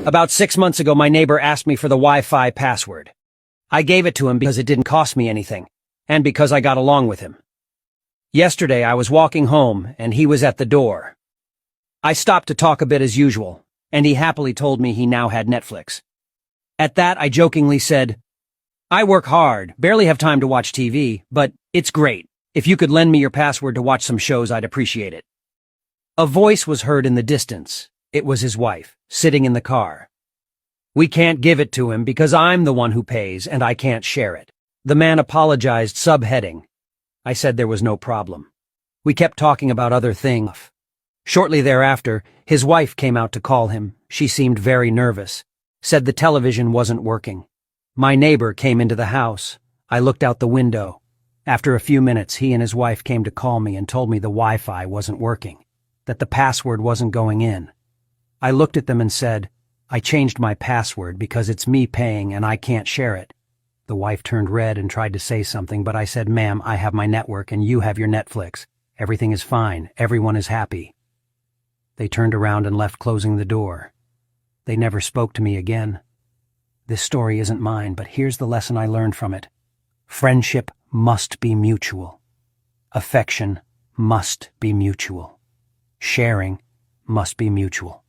About 6 months ago, my neighbor asked me for the Wi-Fi password. I gave it to him because it didn't cost me anything, and because I got along with him. Yesterday, I was walking home, and he was at the door. I stopped to talk a bit as usual, and he happily told me he now had Netflix. At that, I jokingly said, "I work hard, barely have time to watch TV, but it's great. If you could lend me your password to watch some shows, I'd appreciate it." A voice was heard in the distance. It was his wife, sitting in the car. "We can't give it to him because I'm the one who pays and I can't share it." The man apologized, subheading. I said there was no problem. We kept talking about other things. Shortly thereafter, his wife came out to call him. She seemed very nervous, said the television wasn't working. My neighbor came into the house. I looked out the window. After a few minutes, he and his wife came to call me and told me the Wi-Fi wasn't working, that the password wasn't going in. I looked at them and said, "I changed my password because it's me paying and I can't share it." The wife turned red and tried to say something, but I said, "Ma'am, I have my network and you have your Netflix. Everything is fine. Everyone is happy." They turned around and left, closing the door. They never spoke to me again. This story isn't mine, but here's the lesson I learned from it. Friendship must be mutual. Affection must be mutual. Sharing must be mutual.